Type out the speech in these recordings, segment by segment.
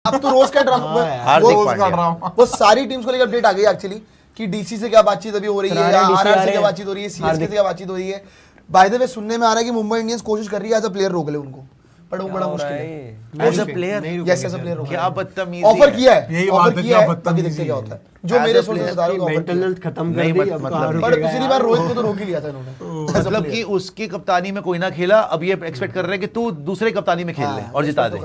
अब तो रोज का ड्रामा वो सारी टीम्स को लेकर अपडेट आ गई एक्चुअली कि डीसी से क्या बातचीत अभी हो रही है या आरआर से क्या बातचीत हो रही है, सीएसके से क्या बातचीत हो रही है। बाय द वे सुनने में आ रहा है कि मुंबई इंडियंस कोशिश कर रही है एज अ प्लेयर रोक ले उनको, बट वो बड़ा मुश्किल है। As a player, yes as a player क्या बदतमीजी, ऑफर किया है, यही ऑफर बात है, किया है, क्या बाकी देखते क्या होता है। जो मेरे सोर्सेस बता रहे हैं मेंटल हेल्थ खत्म कर दी, अब मतलब बट पिछली बार रोहित को तो रोक ही लिया था इन्होंने। मतलब कि उसकी कप्तानी में कोई ना खेला, अब ये एक्सपेक्ट कर रहे हैं कि तू दूसरे कप्तानी में खेल ले और जिता दे।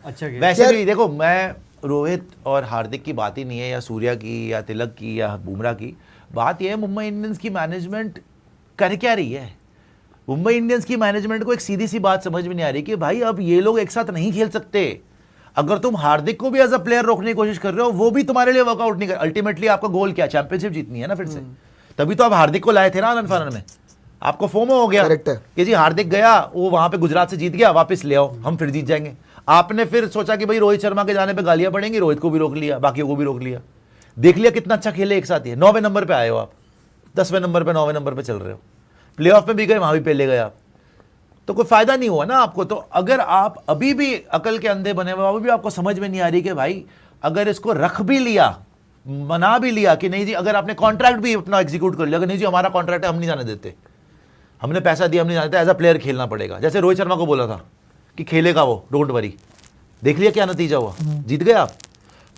अच्छा वैसे भी देखो, मैं रोहित और हार्दिक की बात ही नहीं है, या सूर्या की या तिलक की या बुमराह की बात। यह है मुंबई इंडियंस की मैनेजमेंट कर क्या रही है। मुंबई इंडियंस की मैनेजमेंट को एक सीधी सी बात समझ में नहीं आ रही कि भाई अब ये लोग एक साथ नहीं खेल सकते। अगर तुम हार्दिक को भी एज अ प्लेयर रोकने की कोशिश कर रहे हो, वो भी तुम्हारे लिए वर्कआउट नहीं कर। अल्टीमेटली आपका गोल क्या, चैंपियनशिप जीतनी है ना फिर से। तभी तो आप हार्दिक को लाए थे ना आनंद फानन में। आपको फोमो हो गया कि जी हार्दिक गया, वो वहां पे गुजरात से जीत गया, वापस ले आओ, हम फिर जीत जाएंगे। आपने फिर सोचा कि भाई रोहित शर्मा के जाने पे गालियां पड़ेंगी, रोहित को भी रोक लिया, बाकियों को भी रोक लिया। देख लिया कितना अच्छा खेले एक साथ ही। 9वें नंबर पे आए हो आप, 10वें नंबर पे 9वें नंबर पे चल रहे हो। प्लेऑफ में भी गए, वहां भी पहले गए आप, तो कोई फायदा नहीं हुआ ना आपको। तो अगर आप अभी भी अकल के अंधे बने हुए, अभी भी आपको समझ में नहीं आ रही कि भाई अगर इसको रख भी लिया, मना भी लिया कि नहीं जी, अगर आपने कॉन्ट्रैक्ट भी अपना एग्जीक्यूट कर लिया, अगर नहीं जी हमारा कॉन्ट्रैक्ट है, हम नहीं जाने देते, हमने पैसा दिया, हम नहीं जानते, एज अ प्लेयर खेलना पड़ेगा। जैसे रोहित शर्मा को बोला था कि खेलेगा वो, डोंट वरी। देख लिया क्या नतीजा हुआ, जीत गए आप।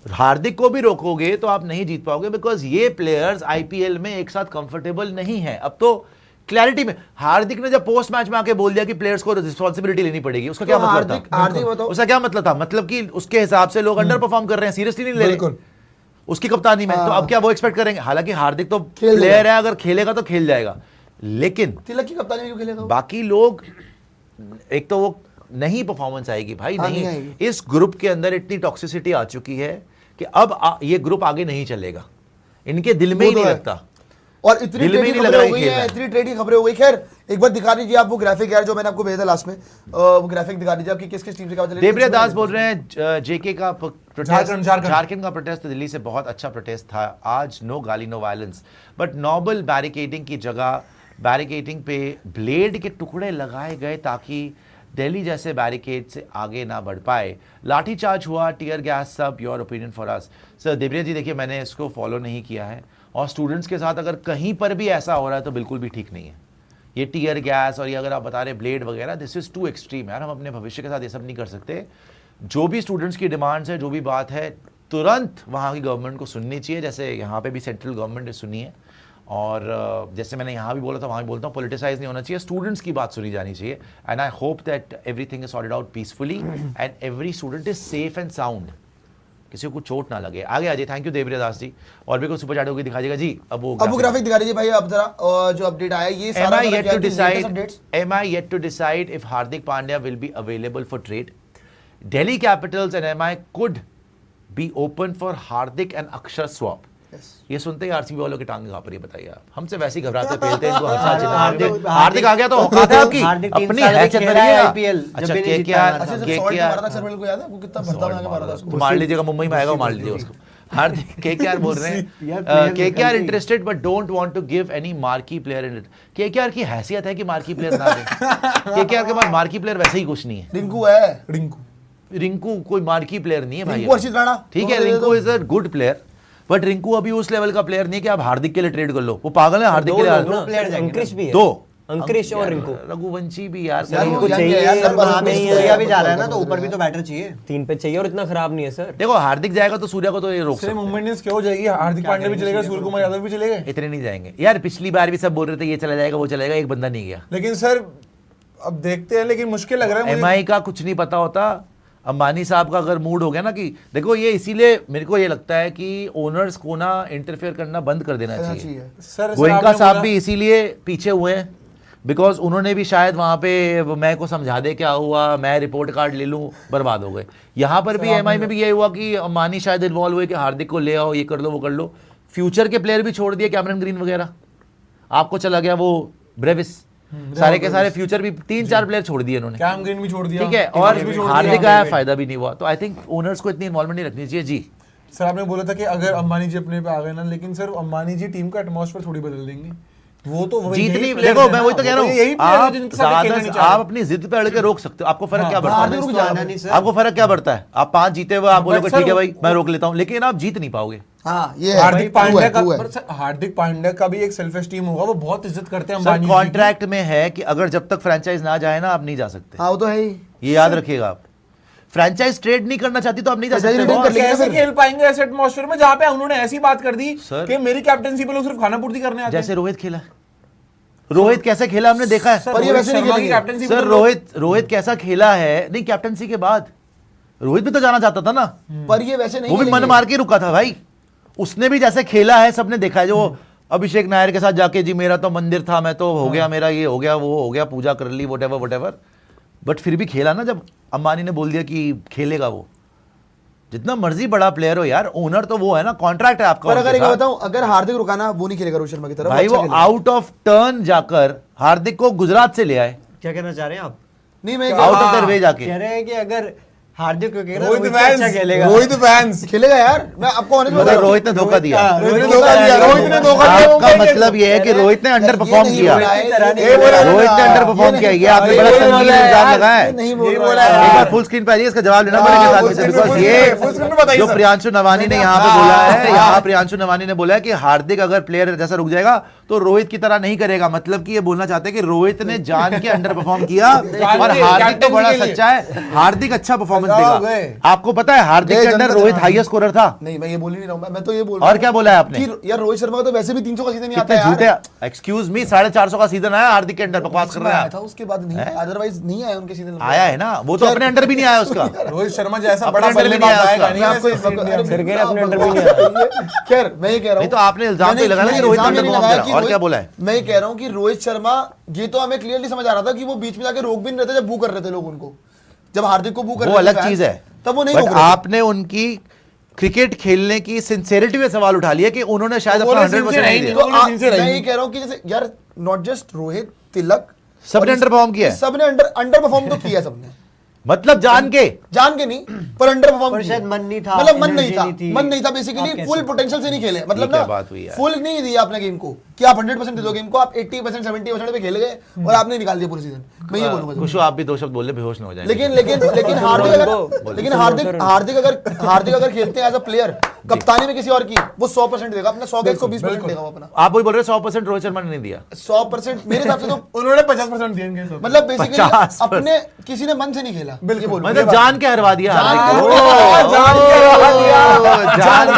हार्दिक को भी रोकोगे तो आप नहीं जीत पाओगे, बिकॉज ये प्लेयर्स आईपीएल में एक साथ कंफर्टेबल नहीं है। अब तो क्लैरिटी में हार्दिक ने जब पोस्ट मैच में आके बोल दिया कि प्लेयर्स को रिस्पांसिबिलिटी लेनी पड़ेगी, उसका क्या मतलब था? उसका क्या मतलब था? मतलब कि उसके हिसाब से लोग अंडर परफॉर्म कर रहे हैं, सीरियसली नहीं ले रहे उसकी कप्तानी में। तो अब क्या वो एक्सपेक्ट करेंगे? हालांकि हार्दिक तो प्लेयर है, अगर खेलेगा तो खेल जाएगा, लेकिन तिलक की कप्तानी में क्यों खेलेगा? बाकी लोग, एक तो वो नहीं परफॉर्मेंस आएगी भाई, नहीं। इस ग्रुप के अंदर इतनी टॉक्सिसिटी आ चुकी है कि अब ये ग्रुप आगे नहीं चलेगा, इनके दिल में ही नहीं लगता। और इतनी ट्रेडी खबरें हो गई है, इतनी ट्रेडी खबरें हो गई। खैर एक बार दिखा दीजिए आप वो ग्राफिक यार, जो मैंने आपको भेजा था लास्ट में, वो ग्राफिक दिखा दीजिए आप कि किस किस टीम से क्या चल रहा है। देवरिया दास बोल रहे हैं जेके का प्रोटेस्ट, झारखंड का प्रोटेस्ट दिल्ली से बहुत अच्छा प्रोटेस्ट था आज। नो गाली no violence, but noble barricading की जगह बैरिकेडिंग पे ब्लेड के टुकड़े लगाए गए ताकि दिल्ली जैसे बैरिकेड से आगे ना बढ़ पाए। लाठीचार्ज हुआ, टीयर गैस, सब। Your opinion for us. Sir Deoria ji, देखिए मैंने इसको फॉलो नहीं किया है, और स्टूडेंट्स के साथ अगर कहीं पर भी ऐसा हो रहा है तो बिल्कुल भी ठीक नहीं है। ये टीयर गैस और ये अगर आप बता रहे ब्लेड वगैरह, दिस इज टू एक्सट्रीम यार। हम अपने भविष्य के साथ ये सब नहीं कर सकते। जो भी स्टूडेंट्स की डिमांड्स है, जो भी बात है, तुरंत वहाँ की गवर्नमेंट को सुननी चाहिए, जैसे यहाँ पे भी सेंट्रल गवर्नमेंट ने सुनी है। और जैसे मैंने यहाँ भी बोला था, वहाँ भी बोलता हूँ, पॉलिटिसाइज नहीं होना चाहिए, स्टूडेंट्स की बात सुनी जानी चाहिए। And I hope that everything is sorted out peacefully and every student is safe and sound, किसी को चोट ना लगे। आगे आ जाइए। Thank you Deoria Das ji. और भी कोई सुपर चैट होगी दिखाइएगा जी। अब ग्राफिक दिखा दीजिए भाई अब जरा, जो अपडेट आया ये सारा। Am I yet to decide if Hardik Pandya will be available for trade? Delhi Capitals and MI could be open for Hardik and Akshar swap. ये सुनते ही आरसीबी वालों की टांग कांप रही है। बताइए आप, हमसे वैसे ही घबराते पेलते हैं इनको हर साल जितना। हार्दिक आ गया तो औकात है आपकी, अपनी हैसियत में रहिए आईपीएल। अच्छा तो मार लीजिएगा, मुंबई में आएगा मार लीजिएगा उसको। हार्दिक केकेआर बोल रहे हैं KKR interested but don't want to give any marquee player in it. KKR की हैसियत है कि मार्की प्लेयर ना दे। केकेआर के पास मार्की प्लेयर वैसे ही कुछ नहीं है। रिंकू है, रिंकू कोई मार्की प्लेयर नहीं है भाई। ठीक है, तो Rinku is a good player, but Rinku अभी उस लेवल का प्लेयर नहीं कि आप हार्दिक के लिए ट्रेड कर लो। वो पागल है हार्दिक के लिए। अंकुश भी है, दो अंकुश और रिंकू, रघुवंशी भी यार रिंकू चाहिए। सूर्या भी जा रहा है ना, तो ऊपर भी तो बैटर चाहिए, 3 पे चाहिए, और इतना खराब नहीं है सर। देखो हार्दिक जाएगा तो सूर्या को तो ये रोक सकते हैं। मुंबई इंडियंस क्यों जाएगी? हार्दिक पांड्या भी चलेगा, सूर्य कुमार यादव भी चलेगा। इतने नहीं जाएंगे यार। पिछली बार भी सब बोल रहे थे ये चला जाएगा वो चला जाएगा, एक बंदा नहीं गया। लेकिन सर अब देखते हैं, लेकिन मुश्किल लग रहा है। एमआई का कुछ नहीं पता होता। अंबानी साहब का अगर मूड हो गया ना कि देखो, ये इसीलिए मेरे को ये लगता है कि ओनर्स को ना इंटरफेयर करना बंद कर देना चाहिए। गोयनका साहब भी इसीलिए पीछे हुए हैं, बिकॉज उन्होंने भी शायद वहां पे मैं को समझा दे क्या हुआ, मैं रिपोर्ट कार्ड ले लूं, बर्बाद हो गए। यहाँ पर भी एमआई में भी ये हुआ कि अंबानी शायद इन्वॉल्व हुए कि हार्दिक को ले आओ, ये कर लो वो कर लो। फ्यूचर के प्लेयर भी छोड़ दिए, कैमरन ग्रीन वगैरह, आपको चला गया वो ब्रेविस, सारे के सारे फ्यूचर भी 3-4 प्लेयर छोड़ दिए उन्होंने। कैम ग्रीन भी छोड़ दिया, ठीक है, और हार्दिक आया, फायदा भी नहीं हुआ। तो आई थिंक ओनर्स को इतनी इन्वॉल्वमेंट नहीं रखनी चाहिए जी। सर आपने बोला था कि अगर अंबानी जी अपने पे आ गए ना, लेकिन सर अंबानी जी टीम का एटमॉस्फेयर थोड़ी बदल देंगे, वो तो वही जीतनी यही players देखो है मैं ना, वही तो कह रहा वो यही हूँ players है आप जिनके साथ खेलना नहीं चाहते। आप अपनी जिद पे अड़ के रोक सकते हो, आपको फर्क क्या पड़ता है? हार्दिक रुक जाना नहीं सर। आपको फर्क क्या पड़ता है? आप 5 जीते हुए आप बोलोगे सर, ठीक है भाई मैं रोक लेता हूं, लेकिन आप जीत नहीं पाओगे। हाँ ये है हार्दिक भाई, पांड्या का true है। पर सर, हार्दिक पांड्या का भी एक सेल्फ एस्टीम होगा, वो बहुत इज्जत करते हैं सर अंबानी जी की। कॉन्ट्रैक्ट में है कि अगर जब तक फ्रेंचाइज ना जाए ना आप नहीं जा सकते, हाँ वो तो है ही। ये याद रखिएगा। आप फ्रेंचाइज ट्रेड नहीं करना चाहती तो आप नहीं जा franchise सकते trade boss। कर लेंगे कैसे फिर। खेल पाएंगे ऐसे एटमॉस्फेयर में जहां पे उन्होंने ऐसी बात कर दी सर। कि मेरी कैप्टनसी पे लोग सिर्फ खाना पूर्ति करने आते जैसे रोहित खेला, रोहित कैसे खेला हमने देखा है। पर ये वैसे नहीं खेलेंगे। कैप्टनसी सर रोहित कैसा खेला है, नहीं कैप्टनसी के बाद रोहित भी तो जाना चाहता था ना, पर ये वैसे नहीं वो भी मन खेलेंगे। मार के रुका था भाई। उसने भी जैसे खेला है सबने देखा है, जो अभिषेक नायर के साथ जाके जी मेरा तो मंदिर था, मैं तो हो गया, मेरा ये हो गया, वो हो गया, पूजा कर ली, वट बट फिर भी खेला ना। जब अंबानी ने बोल दिया कि खेलेगा वो, जितना मर्जी बड़ा प्लेयर हो यार, ओनर तो वो है ना, कॉन्ट्रैक्ट है आपका पर अगर उनके एक साथ। बताऊं, अगर हार्दिक रुकाना वो नहीं खेलेगा रोहित शर्मा की तरह, भाई वो अच्छा खेलेगा। आउट ऑफ टर्न जाकर हार्दिक को गुजरात से ले आए, क्या कहना चाह रहे हैं आप? नहीं मैं आउट ऑफ देयर वे जाके। कह रहे हैं कि अगर हार्दिक को खेलेगा रोहित रोहित फैंस, अच्छा खेलेगा। रोहित फैंस खेलेगा यार, मैं आपको honest बता मतलब रहा हूं। रोहित ने धोखा दिया। रोहित ने धोखा दिया, रोहित ने धोखा दिया, वो आपका कहेंगे। मतलब ये है कि रोहित ने अंडर परफॉर्म ये नहीं किया, बोला है, ये बोला है रोहित ने ना, अंडर परफॉर्म किया, ये आपने ये बड़ा बोला संगीन है इल्जाम यार, लगाया ये है। नहीं ये बोल बोला रहा है है। एक यार। बार फुल स्क्रीन पे आइए, इसका जवाब लेना पड़ेगा हाँ, आदमी से, full बिकॉज screen ये पे, full screen पे बताइए जो सर। प्रियांशु नवानी ने यहाँ पे बोला है, यहाँ प्रियांशु नवानी ने बोला है कि हार्दिक अगर प्लेयर जैसा रुक जाएगा तो रोहित की तरह नहीं करेगा। मतलब कि ये बोलना चाहते हैं कि रोहित ने जान के अंडर परफॉर्म किया और हार्दिक तो बड़ा सच्चा है, हार्दिक अच्छा परफॉर्मेंस देगा। आपको पता है हार्दिक के अंडर रोहित हाईएस्ट स्कोरर था। नहीं मैं ये बोल ही नहीं रहा हूं, मैं तो ये बोल और क्या बोला है आपने? कि यार रोहित शर्मा का तो वैसे भी 300 का सीजन नहीं आता कितने झूठे, यार। एक्सक्यूज मी, 450 का सीजन आया हार्दिक के अंडर, बकवास कर रहे हैं आया आप। था उसके बाद नहीं आया, अदरवाइज नहीं आया उनके सीजन। आया है ना, वो तो अपने अंडर भी नहीं आया उसका। रोहित शर्मा जैसा अपने बड़ा अंडर में नहीं बल्लेबाज आया आएगा उसका। नहीं मैं ऐसे आपको- इस इंडिया में। सर कह रहे अपने अंडर भी नहीं आया। खैर मैं ये कह रहा हूँ, नहीं तो आपने इल्जाम तो लगाया ना कि रोहित इल्जाम ये अंडर नहीं परफॉर्म लगाया करा, कि और क्या रोहित- बोला है? मैं ये कह रहा हूँ कि रोहित शर्मा, ये तो हमें क्लियरली समझ आ रहा था कि वो बीच में जाके रोक भी नहीं रहे थे, जब बू कर रहे थे लोग उनको, जब हार्दिक को बू कर वो रहे थे अलग fans, चीज है, तब वो नहीं बट रोक रहे थे। आपने उनकी क्रिकेट खेलने की सिंसेरिटी पे सवाल उठा लिया कि उन्होंने शायद वो अपना बोले 100% sincere नहीं है दिया। ही तो नहीं। sincere है मैं ही ये कह रहा हूँ कि जैसे यार नॉट जस्ट रोहित, तिलक सबने अंडर परफॉर्म किया है। सबने अंडर परफॉर्म तो किया सबने, मतलब जान के नहीं पर अंडर परफॉर्म पर शायद मन नहीं था, मतलब मन नहीं energy था, नहीं थी। मन नहीं था आप बेसिकली, कैसे- फुल पोटेंशियल से नहीं खेले, मतलब ये क्या ना बात हुई यार? फुल नहीं दिया आपने गेम को कि आप 100% दे दो गेम को, आप 80% 70% पे खेल गए और आपने निकाल दिया पूरे सीजन। मैं ये बोलूंगा खुशू आप भी 2 शब्द बोले बेहोश न हो जाएंगे। लेकिन हार्दिक अगर खेलते हैं एज अ प्लेयर, कप्तानी में किसी और की, वो 100% देगा अपना, 100 के 120% देगा वो अपना आप वही बोल रहे 100% रोहित शर्मा ने नहीं दिया। 100% मेरे हिसाब से तो उन्होंने 50% दिए सब। मतलब बेसिकली 50% अपने किसी ने मन से नहीं खेला, ये बोलूंगा। मतलब जान के हरवा दिया जान हार्दिक के को। हरवा ओ, जान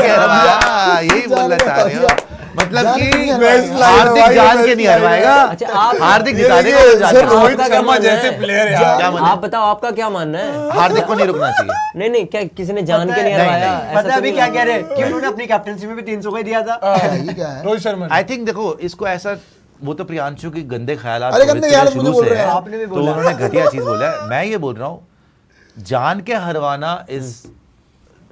के हरवा दिया। हरवा, यही बोलना चाह रहे हो। मतलब जान कि के नहीं हरवाएगा। हार्दिक जान के नहीं हरवाएगा, अच्छा, आप- हार्दिक ये जिता देखिए, देगा, वो जान सर के। रोहित आपका क्या शर्मा मानना जैसे है? प्लेयर क्या यार, मानना है? आप बताओ आपका क्या मानना है? हार्दिक को नहीं रुकना चाहिए। नहीं नहीं, क्या किसी ने जान पता के है- नहीं नहीं, हरवाया? नहीं। ऐसा पता है अभी तो क्या नहीं कह रहे हैं कि उन्होंने अपनी कैप्टनसी में भी 300 का ही दिया था। ये क्या है? रोहित शर्मा ने। आई थिंक देखो इसको ऐसा, वो तो प्रियांशु की गंदे ख्यालात अरे रोहित गंदे के ख्यालात शुरू मुझे बोल से रहे हैं, है। आपने भी तो बोला। उन्होंने घटिया चीज बोला है। मैं ये बोल रहा हूँ जान के हरवाना is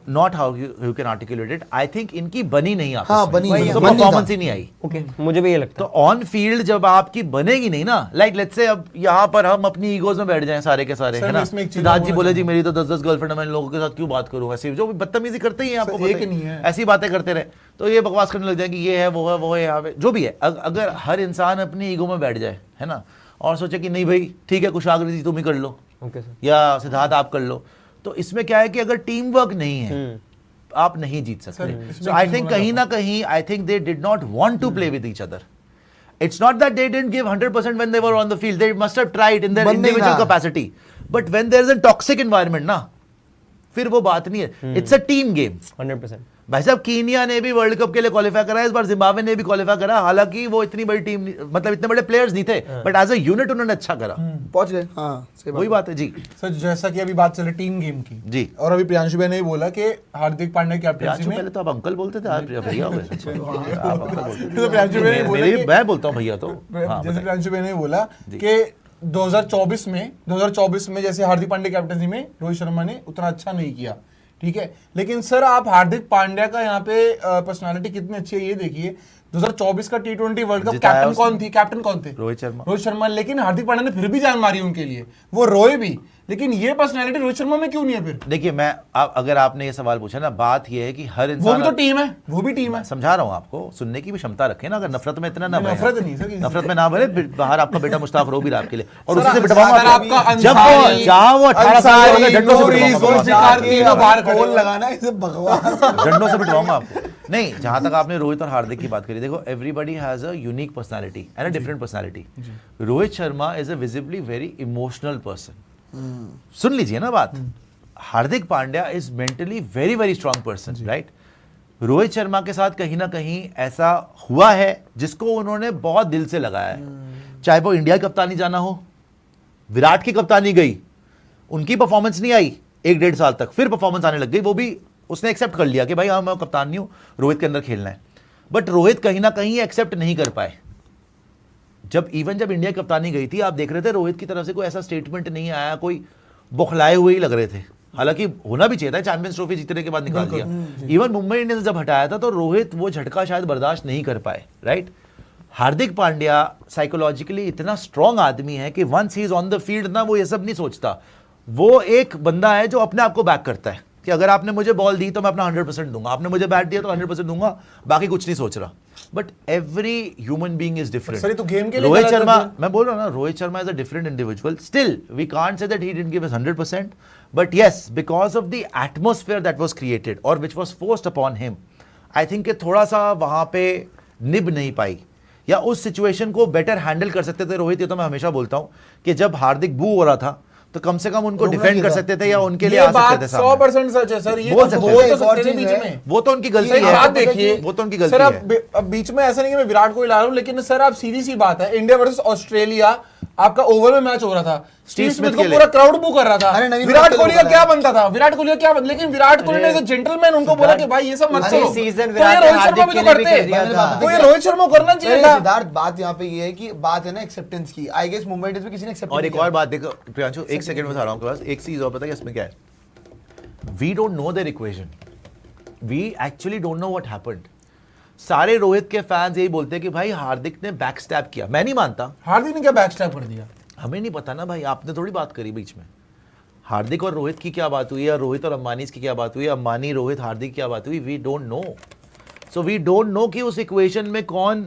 not how you can articulate it. I think इनकी बनी नहीं आपस हाँ, में। बनी नहीं, तो मन नहीं परफॉर्मेंस था। ही नहीं आई। ओके, मुझे भी ये लगता तो ऑन फील्ड जब आपकी बनेगी नहीं ना, लाइक लेट्स से अब यहाँ पर हम अपनी ईगोज में बैठ जाएं सारे के सारे, सर, है मैं ना, इसमें एक चीज़ सिद्धार्थ जी बोलना बोले जी चाहूंगा। मेरी तो 10-10 गर्लफ्रेंड है, मैं इन लोगों के साथ क्यों बात करूं, ऐसी जो बदतमीजी करते ही हैं, आपको सर, पता एक ही नहीं है। ऐसी बातें करते रहे तो ये बकवास करने लग जाएंगे, ये है वो है यहाँ पे जो भी है। अगर हर इंसान अपनी ईगो में बैठ जाए, है ना, और सोचे कि नहीं भाई ठीक है कुशाग्र जी तुम ही कर लो ओके सर। या सिद्धार्थ आप कर लो, तो इसमें क्या है कि अगर टीम वर्क नहीं है आप नहीं जीत सकते। इसमें सो आई चीज़ थिंक बोलना कहीं ना कहीं I think they did not want to play with each other. It's not that they didn't give 100% when they were on the field. They must have tried in their मन नहीं individual था। capacity. But when there is a toxic environment ना, फिर वो बात नहीं है। It's a team game. 100%। भाई साहब कीनिया ने भी वर्ल्ड कप के लिए क्वालिफाई करा, इस बार जिम्बाब्वे ने भी क्वालिफाई करा, हालांकि वो इतनी बड़ी टीम मतलब इतने बड़े प्लेयर्स नहीं थे, बट एज अ यूनिट उन्होंने अच्छा करा। पहुंच गए, हाँ सही वही बात है जी। सर जैसा कि अभी बात चले टीम गेम की जी। और अभी प्रियांशु भाई ने भी बोला कि हार्दिक पांड्या कैप्टनसी प्रियांशु में पहले तो आप अंकल बोलते थे, आज भैया हो गए। आप अंकल बोलते थे। तो प्रियांशु भाई ने बोला मेरी कि- मैं बोलता हूँ भैया तो। हाँ, जैसे प्रियांशु भाई ने बोला कि 2024 में जैसे हार्दिक पांड्या कैप्टनसी में रोहित शर्मा ने उतना अच्छा नहीं किया, ठीक है, लेकिन सर आप हार्दिक पांड्या का यहाँ पे पर्सनालिटी कितनी अच्छी है ये देखिए। 2024 का T20 वर्ल्ड कप जिताया कैप्टन उसने। कौन थी? कैप्टन कौन थे? रोहित शर्मा। रोहित शर्मा। लेकिन हार्दिक पांड्या ने फिर भी जान मारी उनके लिए, वो रोए भी, लेकिन ये पर्सनैलिटी रोहित शर्मा में क्यों नहीं है फिर? देखिए मैं अगर आपने ये सवाल पूछा ना, बात ये है कि हर वो इंसान, भी तो टीम है, वो भी टीम है। समझा रहा हूँ आपको, सुनने की भी क्षमता रखें ना, अगर नफरत में इतना ना बहे। नफरत नहीं सर, नफरत में ना भरे, बाहर आपका बेटा मुश्ताक रो भी रहा आपके लिए, और सर, उसी से अगर बिठवाऊंगा आपका जब वो अंसारी, जहाँ वो 18 साल अंसारी, का डंडों से नूरी, बिठवाऊंगा जुल्फिकार तीनों बाहर खड़े गोल हुए। लगाना इसे भगवान डंडों से बिठवाऊंगा आपको। नहीं, जहां तक आपने रोहित और हार्दिक की बात करी, देखो everybody has a unique personality and a different personality. Rohit Sharma is a visibly very emotional person, सुन लीजिए ना बात। Hardik Pandya is mentally very very strong person, right? Rohit Sharma के साथ कहीं ना कहीं ऐसा हुआ है जिसको उन्होंने बहुत दिल से लगाया है। चाहे वो इंडिया की कप्तानी जाना हो, विराट की कप्तानी गई, उनकी परफॉर्मेंस नहीं आई 1-1.5 साल तक, फिर परफॉर्मेंस आने लग गई, वो भी उसने एक्सेप्ट कर लिया कि भाई हाँ मैं कप्तान नहीं हूं, रोहित के अंदर खेलना है। बट रोहित कहीं ना कहीं एक्सेप्ट नहीं कर पाए। जब इंडिया की कप्तानी गई थी, आप देख रहे थे रोहित की तरफ से कोई ऐसा स्टेटमेंट नहीं आया, कोई बौखलाए हुए ही लग रहे थे। हालांकि होना भी चाहिए था, चैंपियंस ट्रॉफी जीतने के बाद निकाल दिया। इवन मुंबई इंडियंस जब हटाया था तो रोहित वो झटका शायद बर्दाश्त नहीं कर पाए, राइट? हार्दिक पांड्या साइकोलॉजिकली इतना स्ट्रांग आदमी है कि once he is on the field ना, वो ये सब नहीं सोचता। वो एक बंदा है जो अपने आप को बैक करता है कि अगर आपने मुझे बॉल दी तो मैं अपना 100% दूंगा, आपने मुझे बैट दिया तो 100% दूंगा, बाकी कुछ नहीं सोच रहा। But every human being is different. Sir, ये तो गेम के लिए रोहित गलत शर्मा, है। मैं बोल रहा हूं ना, Rohit Sharma is a different individual. Still we can't say that he didn't give us 100%, but yes, because of the atmosphere that was created और which was forced upon him, I think कि थोड़ा सा वहां पे निभ नहीं पाई, या उस सिचुएशन को बेटर हैंडल कर सकते थे रोहित। ये तो मैं हमेशा बोलता हूं कि जब हार्दिक बू हो रहा था तो कम से कम उनको डिफेंड कर सकते थे या उनके लिए ये आ सकते बात थे सामने। 100% सच है सर, ये बोल तो सकते बोल थे। तो एक और सकते थे चीज बीच है, में। वो तो उनकी गलती सर, है, बात देखिए, वो तो उनकी गलती सर, है। अब बीच में ऐसा नहीं कि मैं विराट कोहली ला रहा हूं, लेकिन सर आप सीधी सी बात है, इंडिया वर्सेस ऑस्ट्रेलिया आपका ओवर में मैच हो रहा था, स्टीव स्मिथ को के पूरा लिए। क्राउड बू कर रहा था। अरे नवीन विराट पटेल कोहली का को क्या बनता था? विराट कोहली का क्या बनता? लेकिन विराट कोहली ने एज अ जेंटलमैन उनको बोला कि भाई ये सब मत अरे करो। सीजन तो विराट ये ने रोहित शर्मा हार्दिक भी के तो लिए भी करते कर दिया हैं, था। तो ये रोहित शर्मा को करना चाहिए था। सिद्धार्थ, बात यहाँ पे ये है कि बात है ना एक्सेप्टेंस की। आई गेस मुंबई इंडियंस में किसी ने एक्सेप्ट और एक और बात देखो प्रियांशु, एक सेकंड में बता रहा हूं आपके पास, एक चीज और पता है इसमें क्या है? We don't know their equation, we actually don't know what happened. सारे रोहित के फैंस यही बोलते हैं कि भाई हार्दिक ने बैक स्टैप किया। मैं नहीं मानता, हार्दिक ने क्या बैकस्टैप कर दिया? हमें नहीं पता ना भाई, आपने थोड़ी बात करी बीच में। हार्दिक और रोहित की क्या बात हुई, या रोहित और अंबानी की क्या बात हुई, अंबानी रोहित हार्दिक की क्या बात हुई, we don't know. So we don't know कि उस इक्वेशन में कौन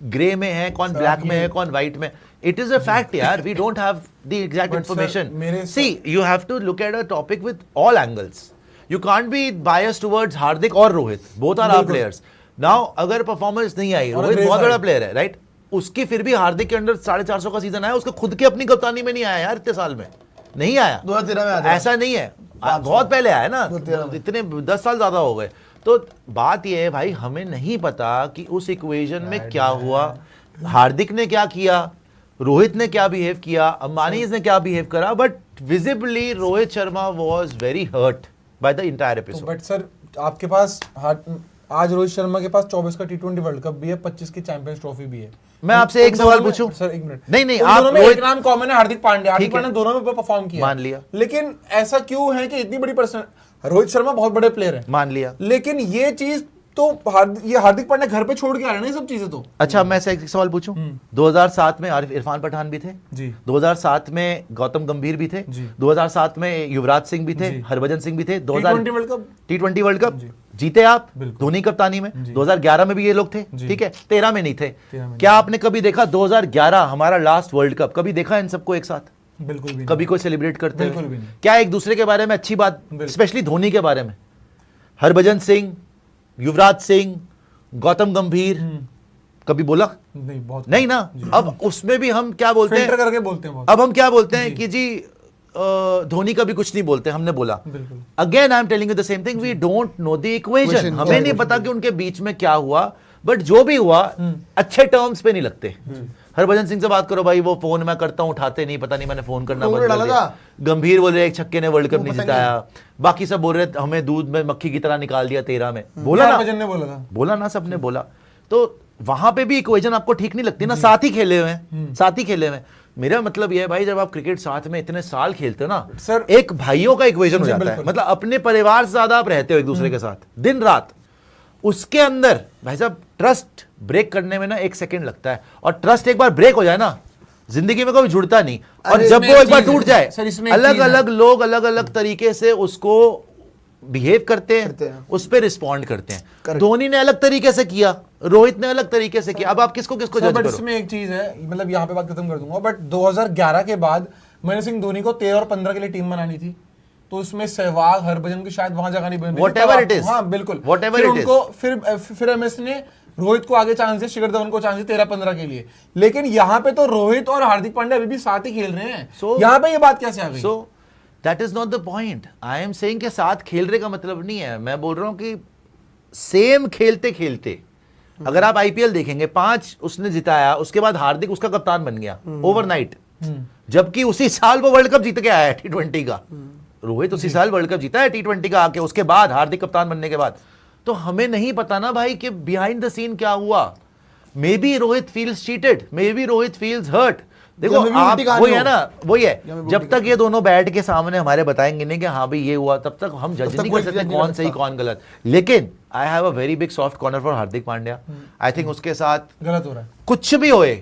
ग्रे में है, कौन ब्लैक में है, कौन व्हाइट में। इट इज अ फैक्ट यार, we don't have the exact But sir, information. मेरे see, you have to look at a topic with all angles. You can't be biased towards Hardik और Rohit, both are our players. Now अगर performance नहीं आई, और Rohit grey बहुत बड़ा side. Player है, right? उसकी फिर भी हार्दिक के अंडर 450 का सीजन आया, उसका खुद की अपनी कप्तानी में नहीं आया यार, इतने साल में नहीं आया। 2013 में आया था। ऐसा नहीं है, बहुत पहले आया ना, 2013 में। इतने 10 साल ज्यादा हो गए। तो बात यह है भाई, हमें नहीं पता कि उस इक्वेशन में क्या हुआ, हार्दिक ने क्या किया, रोहित ने क्या बिहेव किया, अंबानी ने क्या बिहेव करा, but visibly Rohit Sharma was very hurt by the entire episode. But sir, आपके पास आज रोहित शर्मा के पास 24 का T20 वर्ल्ड कप भी है, 25 की चैंपियंस ट्रॉफी भी है। मैं आपसे एक उन सवाल दोनों में- पूछूं? सर एक मिनट, नहीं, उन आप दोनों में रोहित- एक नाम कॉमन है, हार्दिक पांड्या। हार्दिक ठीक है। पांड्या दोनों में परफॉर्म किया, मान लिया। लेकिन ऐसा क्यों है कि इतनी बड़ी पर्सन, रोहित शर्मा बहुत बड़े प्लेयर है, मान लिया। लेकिन ये चीज तो ये हार्दिक पांड्या घर पे छोड़ के आ रहे हैं ना, ये सब चीजें तो। अच्छा, मैं से एक सवाल पूछूं? 2007 में इरफान पठान भी थे जी। 2007 में गौतम गंभीर भी थे जी। 2007 में युवराज सिंह भी थे, जी। हरभजन सिंह भी थे। T20 world cup T20 world cup जीते आप, बिल्कुल। धोनी कप्तानी में। 2011 में भी ये लोग थे, जी। ठीक है, 13 में नहीं थे। 13 में क्या आपने कभी देखा 2011 हमारा लास्ट वर्ल्ड कप, कभी देखा इन सबको एक साथ? बिल्कुल भी नहीं। कभी कोई सेलिब्रेट करते बिल्कुल भी हुए? नहीं। क्या एक दूसरे के बारे में अच्छी बात, बिल्कुल। स्पेशली धोनी के बारे में, हरभजन सिंह, युवराज सिंह, गौतम गंभीर, कभी बोला? नहीं, बहुत नहीं ना। अब उसमें भी हम क्या बोलते फिल्टर हैं, करके बोलते हैं बहुत। अब हम क्या बोलते हैं कि जी धोनी का भी कुछ नहीं बोलते, हमने बोला। बिल्कुल। Again I am telling you the same thing, we don't know the equation. हमें नहीं पता कि उनके बीच में क्या हुआ, बट जो भी हुआ अच्छे टर्म्स पे नहीं लगते। हरभजन सिंह से बात करो भाई, वो फोन मैं करता हूं, उठाते नहीं, पता नहीं मैंने फोन करना तो बंद कर डाला दिया। था। गंभीर बोल रहे एक छक्के ने वर्ल्ड कप नहीं पता जिताया, बाकी सब बोल रहे हमें दूध में मक्खी की तरह निकाल दिया 13 में। बोला ना, हरभजन ने बोला था। बोला ना, सबने बोला। तो वहां पे भी इक्वेशन आपको ठीक नहीं लगती ना, साथ ही खेले हुए हैं, साथ ही खेले हुए हैं। मेरा मतलब यह है भाई, जब आप क्रिकेट साथ में इतने साल खेलते हो ना सर, एक भाइयों का इक्वेशन हो जी, जाता है। बिल्कुल। मतलब अपने परिवार से ज्यादा आप रहते हो एक दूसरे के साथ दिन रात, उसके अंदर भाई साहब ट्रस्ट ब्रेक करने में ना 1 सेकंड लगता है, और ट्रस्ट एक बार ब्रेक हो जाए ना जिंदगी में कभी जुड़ता नहीं। और अरे जब इसमें वो एक एक बार चीज़ टूट है। जाए, सर, इसमें एक अलग चीज़ है। अलग लोग अलग अलग तरीके से उसको बिहेव करते करते हैं, हैं। उस पर रिस्पॉन्ड करते हैं। Correct. धोनी ने अलग तरीके से किया, रोहित ने अलग तरीके से किया। अब आप किसको किसको सर, जज बट करो? इसमें एक चीज है, मतलब यहाँ पे बात खत्म कर दूंगा, बट 2011 के बाद महेंद्र सिंह धोनी को 13 और 15 के लिए टीम बनानी थी, तो उसमें सहवाग, हरभजन की शायद वहां जगह नहीं बन रही थी। Whatever तब it is. हाँ बिल्कुल, Whatever फिर it is. उनको फिर एमएस ने रोहित को आगे चांस दिया, शिखर धवन को चांस दिया 13-15 के लिए, लेकिन यहाँ पे तो रोहित और हार्दिक पांड्या अभी भी साथ ही खेल रहे हैं। So- यहाँ पे ये बात कैसे आ गई? So that is not the point. I am saying के साथ खेल रहे का मतलब नहीं है, मैं बोल रहा हूं कि सेम खेलते खेलते अगर आप आईपीएल देखेंगे 5 उसने जिताया, उसके बाद हार्दिक उसका कप्तान बन गया ओवरनाइट, जबकि उसी साल वो वर्ल्ड कप जीत के आया है T20 का। रोहित उसी साल वर्ल्ड कप जीता है T20 का आके, उसके बाद हार्दिक कप्तान बनने के बाद। तो हमें नहीं पता ना भाई कि बिहाइंड द सीन क्या हुआ। Maybe Rohit feels cheated, maybe Rohit feels hurt. देखो या maybe आप उल्टी कहानी वही है हो। ना, वही है, या maybe जब तक ये दोनों बैठ के सामने हमारे बताएंगे नहीं कि हाँ भाई ये हुआ, तब तक हम जज तक नहीं कोई कर सकते judge नहीं कौन कर सही सकता। कौन गलत। लेकिन I have a very big soft corner for Hardik Pandya. I think उसके साथ गलत हो रहा है। कुछ भी होए,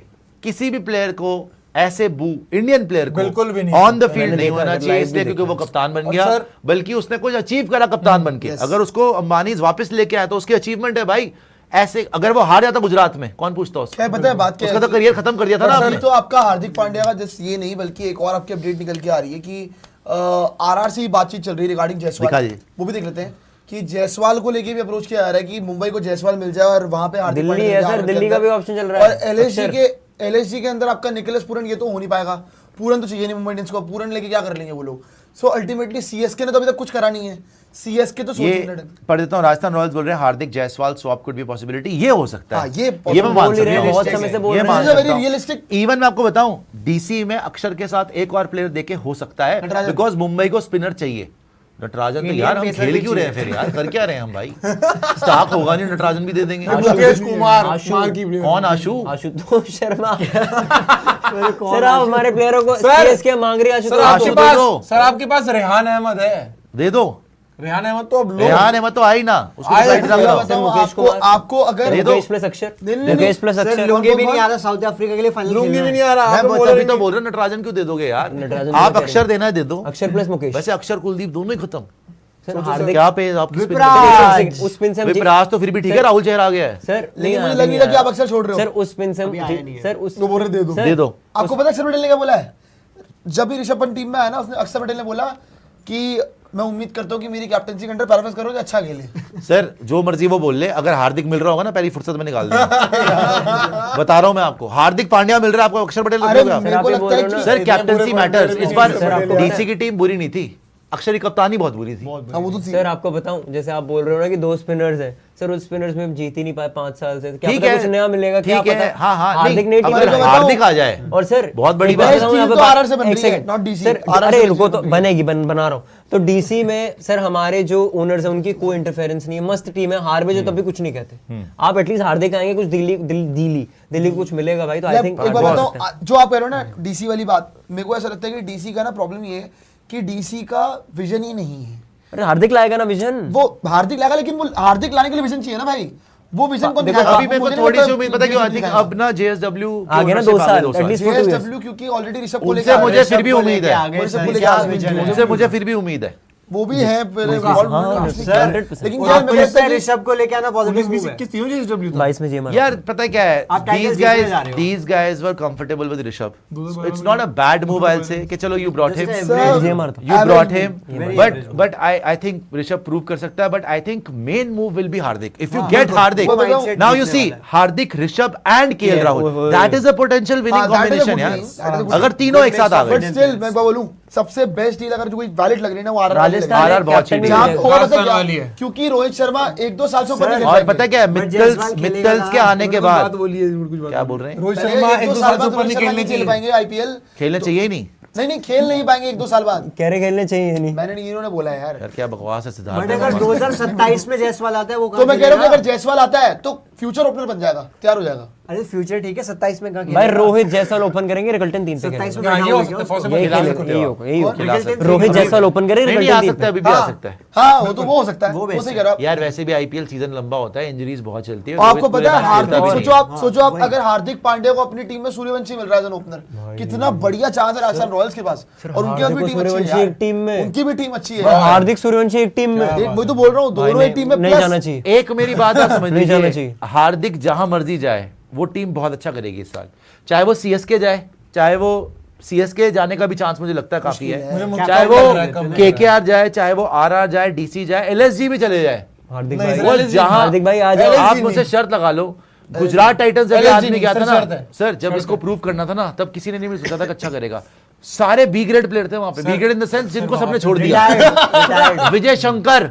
किसी भी प्लेयर को ऐसे बू इंडियन प्लेयर को बिल्कुल भी नहीं। ऑन द फील्ड मैंने नहीं देखा, होना अगर चाहिए, live इसलिए भी क्योंकि वो कप्तान बन और गया, सर- बल्कि उसने कुछ अचीव करा कप्तान बन के। yes. अगर उसको अंबानी वापस लेके आया तो उसकी अचीवमेंट है भाई। ऐसे अगर वो हार जाता गुजरात में, कौन पूछता उसको? क्या पता है बात क्या उसका है तो करियर खत्म कर दिया था ना सर, आपने। तो आपका हार्दिक पांड्या का जस्ट ये नहीं, बल्कि एक और आपकी अपडेट निकल के आ रही है कि आरआर से ही बातचीत चल रही है रिगार्डिंग दिखा जायसवाल। दीजिए। वो भी देख लेते हैं कि जायसवाल को लेके भी अप्रोच किया जा रहा है कि मुंबई को जायसवाल मिल जाए और वहां पे हार्दिक दिल्ली पांड्या है के सर, आवर के दिल्ली का अंदर। भी option चल रहा है। और एलएसजी के अंदर आपका निकोलस पूरन, ये तो हो नहीं पाएगा। पूरन तो चाहिए नहीं मुंबई इंडियंस को, पूरन लेके क्या कर लेंगे वो लोग। सो अल्टीमेटली सीएसके ने तो अभी तक कुछ करा नहीं है। सीएसके तो ये सोच पढ़ देता हूँ, राजस्थान रॉयल्स बोल रहे हैं Hardik Jaiswal swap could be possibility. ये हो सकता हाँ, है, ये मैं मान बोल ही सकता रहे हैं, हूँ। बहुत समय से बोल ये रहे मान हैं। वेरी सकता हूँ। रियलिस्टिक। इवन मैं आपको बताऊं, डीसी में अक्षर के साथ एक और प्लेयर देके हो सकता है, नटराजन। बिकॉज मुंबई को स्पिनर चाहिए। नटराजन तो Indian यार हम pacer खेल भी क्यों रहे हैं फिर यार, कर क्या रहे हैं हम भाई? स्टॉक होगा नहीं, नटराजन भी दे देंगे। मुकेश कुमार आशु। मार की player। कौन आशु? आशुतोष शर्मा। सर आप हमारे प्लेयरों को सर, सीएसके मांग रही है सर आशुतोष। आपके दो पास, दो। सर आपके पास रेहान अहमद है। दे दो। रेहान अहमद तो अब लोग रेहान अहमद तो आई ना, उसको आए, डिसाइड मैं रख मैं दो। बताऊं मुकेश आपको, कुमार। आपको अगर दे दो। मुकेश प्लस अक्षर, नहीं, नहीं, मुकेश प्लस सर अक्षर। लुंगी भी कौन- नहीं आ रहा साउथ अफ्रीका के लिए फाइनल लुंगी भी नहीं आ रहा। मैं आपको तभी बोला तो नहीं। बोल रहा हूँ, नटराजन क्यों दे दोगे यार? नटराजन आप क्यों अक्षर देना है दे दो। अक्षर प्लस मुकेश। वैसे अक्षर कुलदीप दोनों ही खत्म। सर हार्दिक क्या पे आपकी spin विपराज। पे? उस स्पिन से हम विपराज तो फिर भी ठीक है, सर- राहुल चेहरा आ गया है। सर लेकिन मुझे आया, लग नहीं रहा कि आया। आप अक्षर छोड़ रहे हो। सर उस स्पिन से हम अभी आया नहीं है। सर उस वो बोल रहे दे दो। सर, दे दो। आपको पता है अक्षर पटेल ने क्या बोला है? जब भी ऋषभ पंत टीम में आया ना, उसने अक्षर पटेल ने बोला कि मैं उम्मीद करता हूँ कि मेरी कैप्टनसी के अंडर परफॉर्मेंस करो तो अच्छा खेले। सर जो मर्जी वो बोल ले, अगर हार्दिक मिल रहा होगा ना पहली फुर्सत में निकाल देना। बता रहा हूं मैं आपको, हार्दिक पांड्या मिल रहा है आपको, अक्षर पटेल अरे रख दोगे मेरे आप? को आप ये लगता है बोल रहे हो कि सर कैप्टनसी मैटर्स। इस बार सर, आपको डीसी की टीम बुरी नहीं थी, अक्षर की कप्तानी बहुत बुरी थी। हाँ, वो तो थी। सर आपको बताऊं, जैसे आप बोल रहे हो ना कि 2 स्पिनर्स हैं, सर उस स्पिनर्स में हम जीत ही नहीं पाए 5 साल से। क्या ठीक पता है, कुछ नया मिलेगा, क्या ठीक है, पता। हाँ, हाँ, हार्दिक नहीं, नई टीम अगर बनाई। हार्दिक आ जाए और सर बहुत बड़ी एक बात बात है। बताऊं यहाँ टीम पे तो बात- RR से बन एक रही है, second. not DC। Sir RR अरे से रुको, तो बन रही है। बनेगी, बना रहा हूँ। तो डीसी में सर हमारे जो ओनर्स हैं उनकी कोई इंटरफेरेंस नहीं है, मस्त टीम है, हार में जो तभी कुछ नहीं कहते। आप एटलीस्ट हार्दिक आएंगे, कुछ दिल्ली को कुछ मिलेगा भाई, तो आई थिंक एक बात बताऊं, जो आप कह रहे हो ना डीसी वाली बात, मेरे को ऐसा लगता है कि डीसी का ना प्रॉब्लम ये है कि डीसी का विजन ही नहीं है। अरे हार्दिक लाएगा ना विजन। वो हार्दिक लाएगा, लेकिन वो हार्दिक लाने के लिए विजन चाहिए ना भाई। वो विजन कौन देखो, दिखाएगा? अभी मेरे को मुझे नहीं थोड़ी लगता सी उम्मीद पता है क्यों विजन आती है, दिखाएगा। अब ना जेएसडब्ल्यू आगे ना 2 साल, एटलीस्ट for 2 years। JSW क्योंकि ऑलरेडी ऋषभ को लेके उनसे आ मुझे गए। फिर भी उम्मीद है, ऋषभ को लेके आ गए। उनसे मुझे फिर भी उम्मीद है। वो भी है पहले हाँ, सर, 100%। लेकिन और क्या आपको मेरे को लगता है लगता है ऋषभ को लेके आना पॉजिटिव मूव है? किस तीनों JSW था? 22 में जी मारा। यार पता है क्या है, आप टाइटल these जीतने guys जा रहे हो। these guys were comfortable with Rishabh, it's not a bad move I'll say कि चलो you brought him, ये मारता। you brought him, Very but I think Rishabh prove कर सकता है, but I think main move will be Hardik. If you get हार्दिक, वो mindset now you जीतने see वाला है। हार्दिक, Rishabh and KL Rahul, that is a potential winning हाँ, that is a combination good यार। thing. That is a good अगर thing. तीनों एक साथ आ बट गए, स्टिल मैं बोलूं सबसे बेस्ट डील अगर जो कोई वैलिड लग रही है ना वो आरआर राजस्थान RR बहुत कैप्टन cheap भी है। जहाँ मिलेगा। होगा पता राजस्थान क्या? वाली है। क्योंकि रोहित शर्मा 1-2 साल से ऊपर नहीं खेल और पाएंगे। पता है क्या है, बट जायसवाल खेलेगा मित्तल्स ना, के आने के बाद बोलिए कुछ बात क्या बोल रहे हैं, रोहित पहले शर्मा 1-2 एक दो साल साल से बाद ऊपर रोहित नहीं शर्मा खेलने नहीं खेल चाहिए। पाएंगे आईपीएल। खेलना चाहिए ही नहीं। नहीं खेल नहीं पाएंगे 1-2 साल बाद। कह रहे खेलने चाहिए नहीं। मैंने नहीं, इन्होंने बोला है यार। यार क्या बकवास है सिद्धार्थ। बट अगर 2027 में जायसवाल आता है वो तो मैं कह रहा हूँ कि अगर जायसवाल आता है तो फ्यूचर ओपनर बन जाएगा, तैयार हो जाएगा। अरे फ्यूचर ठीक है, 27 में कहाँ भाई रोहित जायसवाल ओपन करेंगे, रिकल्टन 3 पे 27 खेलेगा। में ये बैठा हो हुआ सकता है, है possible यही खिला खेलेगा, सकते यही हो। होगा, यही होगा। खिला सकते हो। रोहित जायसवाल ओपन करे, नहीं आ सकता है, अभी भी आ सकता है हाँ वो तो वो हो सकता है, वो वो सही कह रहा हूँ। यार। वैसे भी आईपीएल सीजन लंबा होता है, इंजरीज बहुत चलती है। और आपको पता है हार्दिक, रोहित सोचो आप अगर हार्दिक पांड्या को अपनी टीम में सूर्यवंशी मिल रहा है ओपनर, कितना बढ़िया चांस है राजस्थान रॉयल्स के पास। और उनकी हार्दिक भी और टीम अच्छी सूर्यवंशी है एक टीम में। उनकी भी टीम अच्छी है। हार्दिक सूर्यवंशी एक टीम में, मैं तो बोल रहा हूँ दोनों एक टीम में नहीं plus- जाना चाहिए। एक मेरी बात आप समझ नहीं जाना लीजिए, चाहिए। हार्दिक जहां मर्जी जाए वो टीम बहुत अच्छा करेगी इस साल। चाहे वो सीएसके जाए, चाहे वो सीएसके जाने का भी चांस मुझे लगता है काफी है, मुझे चाहे लग वो रहा है कम है। केकेआर जाए, चाहे वो आरआर जाए, डीसी जाए, एलएसजी भी चले जाए। हार्दिक नहीं, भाई, LSG जहां हार्दिक भाई आ जाओ। आप मुझसे शर्त लगा लो, गुजरात टाइटंस जब ये LSG आदमी नहीं, गया सर, था ना शर्त है। सर, जब इसको प्रूव करना था ना, तब किसी ने नहीं सोचा था कि अच्छा करेगा। सारे बी ग्रेड प्लेयर थे वहां पे, B grade in the sense जिनको सबने छोड़ दिया। विजय शंकर,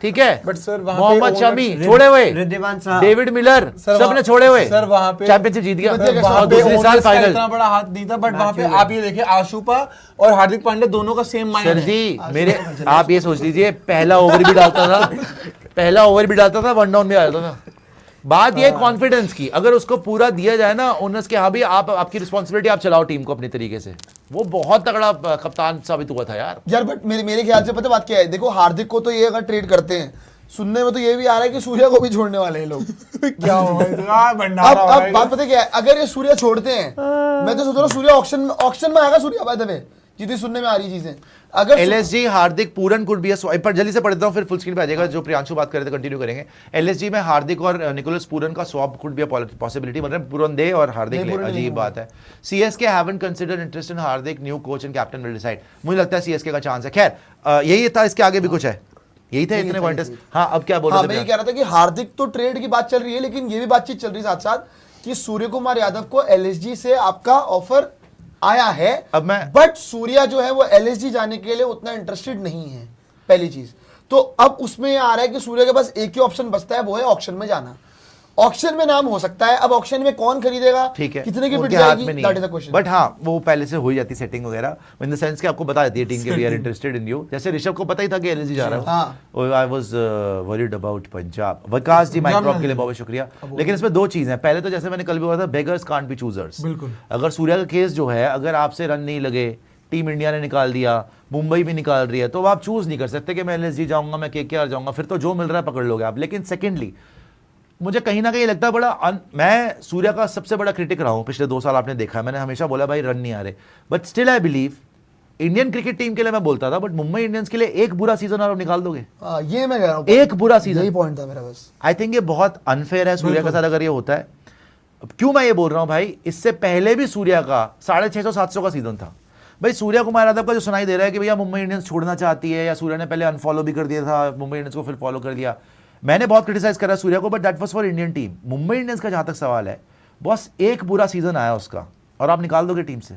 ठीक है, बट सर वहां पे मोहम्मद owners- शमी छोड़े हुए, रिद्धिमान साहब, डेविड मिलर, सर, सबने वहाँ- छोड़े हुए, सर वहां पे चैंपियनशिप जीत गया वहां और पे दूसरे साल owners का फाइनल। इतना बड़ा हाथ नहीं था, बट वहां पे आप ये देखिए आशुपा और हार्दिक पांड्या दोनों का सेम माइंड सर है। जी मेरे, आप ये सोच लीजिए, पहला ओवर भी डालता था, पहला ओवर भी डालता था, 1 डाउन भी आ जाता था। बात ये कॉन्फिडेंस की, अगर उसको पूरा दिया जाए ना ओनर्स के, हाँ भी आप, आपकी रिस्पॉन्सिबिलिटी, आप चलाओ टीम को अपने तरीके से। वो बहुत तगड़ा कप्तान साबित हुआ था यार। यार बट मेरे ख्याल से पता बात क्या है, देखो हार्दिक को तो ये अगर ट्रेड करते हैं, सुनने में तो ये भी आ रहा है कि सूर्या को भी छोड़ने वाले हैं लोग। क्या होगा इतना भंडारा अब होगा बात पता क्या है, अगर ये सूर्या छोड़ते हैं, मैं तो सोच रहा हूँ सूर्या ऑक्शन में आएगा सूर्या, बाय द वे, जितनी सुनने में आ रही चीजें। अगर LSG Hardik Pooran could be swipe पर, जल्दी से पढ़ देता हूं फिर फुल स्क्रीन पे आ जाएगा। जो प्रियांशु बात कर रहे थे कंटिन्यू करेंगे। एलएसजी में हार्दिक और निकोलस पूरन का swap could be a possibility, मतलब पूरन दे और हार्दिक ले, अजीब बात है। CSK haven't considered interest in Hardik, new coach and captain will decide. मुझे लगता है सीएसके का चांस है। खैर यही था, इसके आगे भी कुछ है, यही थे इतने पॉइंट्स। हाँ अब क्या बोल रहे हाँ, मैं ये कह रहा था कि हार्दिक तो ट्रेड की बात चल रही है, लेकिन ये भी बातचीत चल रही है साथ साथ कि सूर्य कुमार यादव को एलएसजी से आपका ऑफर आया है। अब मैं बट सूर्या जो है वो एलएसजी जाने के लिए उतना इंटरेस्टेड नहीं है, पहली चीज तो। अब उसमें ये आ रहा है कि सूर्या के पास एक ही ऑप्शन बचता है, वो है ऑक्शन में जाना। ऑक्शन में नाम हो सकता है, अब ऑक्शन में कौन खरीदेगा, ठीक है, कितने की बिड उनके हाथ जाएगी, में नहीं दैट इज द है। क्वेश्चन। बट हाँ वो पहले से हो ही जाती सेटिंग वगैरह, इन द सेंस कि आपको बता देती है टीम के we are interested in you. जैसे ऋषभ को पता ही था कि एलएसजी जा रहा है, I was worried about Punjab. Vikas ji mic drop के लिए बहुत शुक्रिया। लेकिन इसमें दो चीजें हैं, पहले तो जैसे मैंने कल भी बोला था, बेगर्स कांट बी चूजर्स। बिल्कुल। अगर सूर्या का केस जो है, अगर आपसे रन नहीं लगे, टीम इंडिया ने निकाल दिया, मुंबई भी निकाल रही है, तो आप चूज नहीं कर सकते कि मैं एलएसजी जाऊंगा, मैं केकेआर जाऊंगा, फिर तो जो मिल रहा है पकड़ लोगे आप। लेकिन सेकेंडली मुझे कहीं ना कहीं लगता है बड़ा मैं सूर्या का सबसे बड़ा क्रिटिक रहा हूं पिछले 2 साल, आपने देखा है, मैंने हमेशा बोला भाई रन नहीं आ रहे, but still I believe Indian cricket team के लिए मैं बोलता था, बट मुंबई इंडियंस के लिए एक बुरा सीजन आप निकाल दोगे, ये मैं कह रहा हूँ, एक बुरा यही सीजन। पॉइंट था मेरा बस। आई थिंक ये बहुत अनफेयर है सूर्या के साथ अगर ये होता है। अब क्यों मैं ये बोल रहा हूं भाई, इससे पहले भी सूर्या का 650-700 का सीजन था भाई। सूर्या कुमार यादव का जो सुनाई दे रहा है कि भैया मुंबई इंडियंस छोड़ना चाहती है, या सूर्या ने पहले अनफॉलो भी कर दिया था, मुंबई इंडियंस को फिर फॉलो कर दिया, मैंने बहुत क्रिटिसाइज करा सूर्या को, but that was for Indian team. Mumbai Indians का जहां तक सवाल है, बस एक बुरा सीजन आया उसका और आप निकाल दोगे टीम से,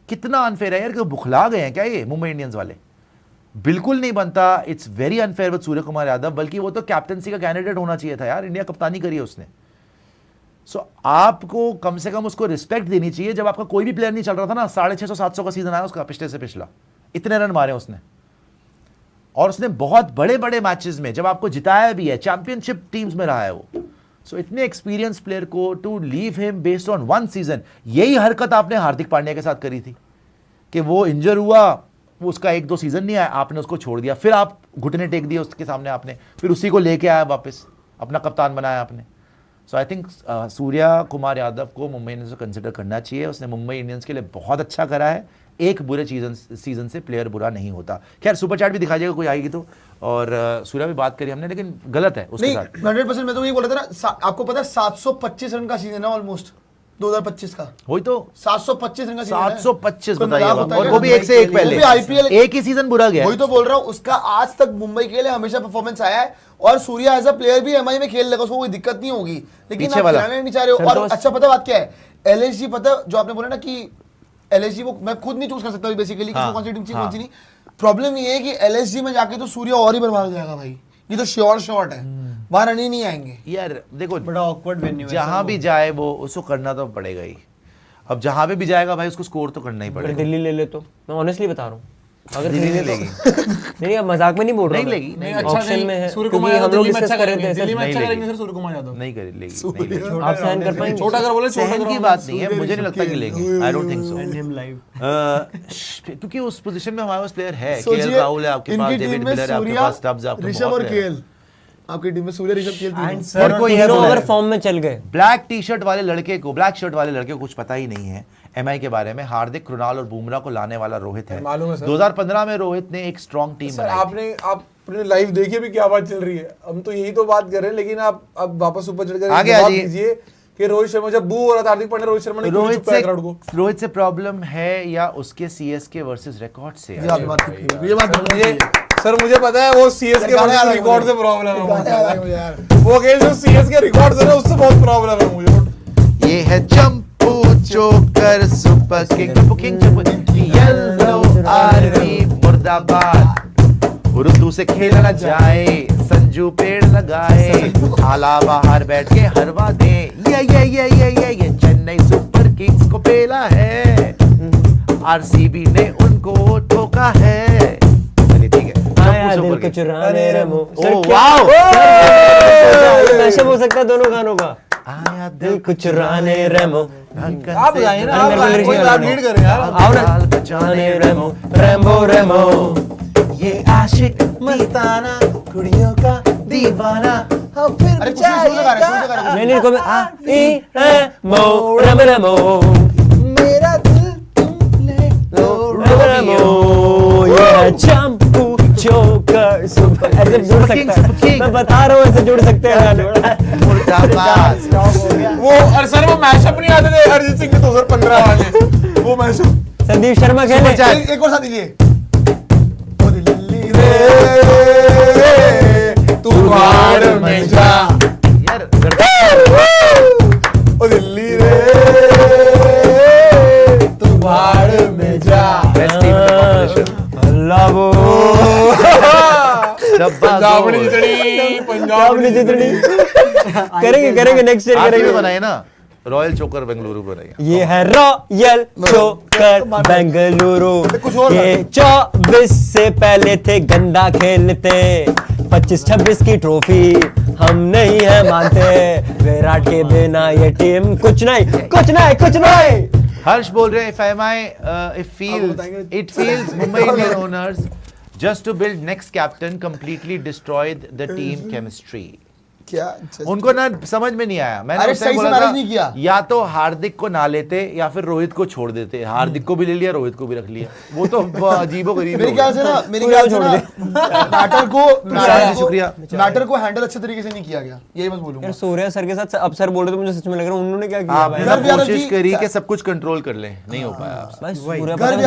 कितना अनफेयर है यार। कि बुखला गए हैं क्या ये मुंबई इंडियंस वाले? बिल्कुल नहीं बनता। It's very unfair with Surya Kumar Yadav, बल्कि वो तो कैप्टनसी का कैंडिडेट होना चाहिए था यार, इंडिया कप्तानी करी है उसने। सो आपको कम से कम उसको रिस्पेक्ट देनी चाहिए। जब आपका कोई भी प्लेयर नहीं चल रहा था ना, 650-700 का सीजन आया उसका पिछले से पिछला, इतने रन मारे उसने, और उसने बहुत बड़े बड़े मैचेस में जब आपको जिताया भी है, चैंपियनशिप टीम्स में रहा है वो। सो इतने एक्सपीरियंस प्लेयर को to leave him based on 1 season, यही हरकत आपने हार्दिक पांड्या के साथ करी थी कि वो इंजर हुआ, वो उसका 1-2 सीजन नहीं आया, आपने उसको छोड़ दिया, फिर आप घुटने टेक दिए उसके सामने आपने, फिर उसी को लेके आया वापस, अपना कप्तान बनाया आपने। सो आई थिंक सूर्या कुमार यादव को मुंबई इंडियंस को कंसिडर करना चाहिए। उसने मुंबई इंडियंस के लिए बहुत अच्छा करा है, एक बुरे सीजन से प्लेयर बुरा नहीं होता। खैर सुपर चैट भी दिखा जाएगा कोई आएगी तो, और सूर्या भी बात करी हमने, लेकिन गलत है उसके नहीं, साथ। 100% मैं तो यही बोल रहा था ना, आपको पता है 725 रन का सीजन है ऑलमोस्ट 2025 का, वही तो 725 रन का सीजन 725 कोई बताइए, मजाक होता है और क्या? वो भी एक से एक पहले, वो भी IPL एक ही सीजन बुरा गया। वही तो बोल रहा हूँ, उसका आज तक मुंबई के लिए हमेशा परफॉर्मेंस आया है, और सूर्या एज अ प्लेयर भी एमआई में खेल लेगा, उसको कोई दिक्कत नहीं होगी। लेकिन पीछे आप वाला। खिलाने नहीं चाह रहे हो। और अच्छा पता बात क्या है, एलएसजी पता जो आपने बोला ना कि एलएसजी वो मैं खुद नहीं चूज कर सकता बेसिकली, किसको कौन सी टीम चाहिए कौन सी नहीं। प्रॉब्लम ये है कि एलएसजी में जाके तो सूर्या और ही बर्बाद हो जाएगा भाई, ये तो श्योर शॉट है, वहां रन ही नहीं आएंगे। यार देखो बड़ा ऑकवर्ड वेन्यू है जहां भी जाए वो उसको करना तो पड़ेगा ही। अब जहां पे भी जाएगा भाई उसको स्कोर तो करना ही अगर पड़ेगा। दिल्ली ले ले तो मैं ऑनेस्टली बता रहा हूँ, अगर दिल्ली दिल्ली नहीं लेगी। नहीं, अब मजाक में नहीं बोल रहा नहीं हूँ लेगी, नहीं, नहीं अच्छा ऑप्शन नहीं, में है, सूर्य क्योंकि कुमार यादव हम लोग दिल्ली में डिस्कस अच्छा कर रहे करेंगे, थे दिल्ली में नहीं अच्छा लेगी। करेंगे सर सूर्य कुमार यादव। नहीं करेगी, नहीं लेगी। आप सहन कर पाएंगे? छोटा कर बोले, छोटा सहन की ग्राउंड बात नहीं है, मुझे नहीं लगता कि लेंगे, I don't think so. Him live क्योंकि उस पोजीशन में हमारे पास प्लेयर है, सोचिए, केएल राहुल है आपके पास, इनकी डेविड टीम में मिलर है आपके सूर्या, पास, स्टब्स है आपके ऋषभ बहुत और player केएल, आपकी टीम में सूर्य, ऋषभ, केएल तीनों। एंड और कोई है तीनों बोला अगर है। फॉर्म में चल गए, ब्लैक टी शर्ट वाले लड़के को, ब्लैक शर्ट वाले लड़के को कुछ पता ही नहीं है एमआई के बारे में। हार्दिक, कृणाल और बुमराह को लाने वाला रोहित है। मालूम है सर। 2015 में रोहित ने एक स्ट्रॉन्ग टीम सर बनाई। आपने लाइव देखिए भी क्या बात चल रही है, हम तो यही तो बात कर रहे हैं, लेकिन आप अब वापस ऊपर चढ़ कर आगे जवाब आ जाइए। दीजिए कि रोहित शर्मा जब बू हो रहा था हार्दिक पांड्या, रोहित शर्मा ने क्यों नहीं चुपाया क्राउड को? रोहित से प्रॉब्लम है या उसके सीएसके वर्सेस रिकॉर्ड से? ये बात ठीक है, ये बात मुझे सर मुझे पता है वो सीएस के गाना याद है रिकॉर्ड से मुझे। प्रॉब्लम है गाना याद है मुझे। मुझे यार। वो कह जो सीएस के रिकॉर्ड है ना उससे बहुत प्रॉब्लम है मुझे। ये है चंपू चोकर सुपर किंग येलो आर्मी मुर्दाबाद। उर्दू से खेलना जाए, संजू पेड़ लगाए, आला बाहर बैठ के हरवा दे। ये चेन्नई सुपर किंग्स को पेला है, आरसीबी ने उनको ठोका है। चलिए ठीक है, आया चंपू दिल सुपर को किंग्स। चुराने रमो। ओ सर, क्या- वाओ, मैशअप हो सकता है दोनों गानों का। आया दिल को चुराने रमो, आप गाइए ना, आप मेरे को गाइए, lyrics कोई नहीं आप मालूम। लीड करें यार। आओ ना, बचाने रेमो रेमो रेमो, ये आशिक मस्ताना कुड़ियों का दीवाना, हम फिर अरे कुछ नहीं, सुन लगा नहीं नहीं को आ ई रेमो रेमो रेमो मेरा दिल तुम ले लो रेमो, ये है चंपू चोकर सुपर। ऐसे जुड़ सकता है, मैं बता रहा हूँ ऐसे जुड़ सकते हैं गाने। मुर्दाबाद। वो और सर वो मैशअप नहीं आते थे अरिजीत सिंह के 2015 वाले, वो मैशअप। संदीप शर्मा खेले। एक और साथ दीजिए। ओ दिल्ली रे, तू बाढ़ में जा, यार ओ दिल्ली रे तू बाढ़ में जा। Best team in the competition. Allah वो पंजाब ने जितनी, पंजाब ने जितनी करेंगे करेंगे नेक्स्ट ईयर आरसीबी करेंगे। बनाए ना, रॉयल चोकर बेंगलुरु बनाएगा। ये है रॉयल चोकर बेंगलुरु। ये 24 से पहले थे गंदा खेलते, 25-26 की ट्रॉफी हम नहीं है मानते। विराट के बिना ये टीम कुछ नहीं कुछ नहीं कुछ नहीं। हर्ष बोल रहे हैं it feels Mumbai Indian owners just to build next captain completely destroyed the team chemistry. क्या उनको ना समझ में नहीं आया। मैंने अरे उस टाइम सही से बोला था, manage नहीं किया। या तो हार्दिक को ना लेते या फिर रोहित को छोड़ देते। हार्दिक को भी ले लिया, रोहित को भी रख लिया, वो तो अजीबो गरीब। मेरे ख्याल से ना, मेरे ख्याल से ना शुक्रिया। मैटर को हैंडल अच्छे तरीके से नहीं किया गया, यही बस बोलूंगा। यार सूर्या सर के साथ अब सर बोल रहे तो मुझे सच में लग रहा है उन्होंने क्या किया आपने भाई। ना कोशिश करी कि सब कुछ कंट्रोल कर ले, नहीं हो पाया आपसे। भाई सूर्या घर पता नहीं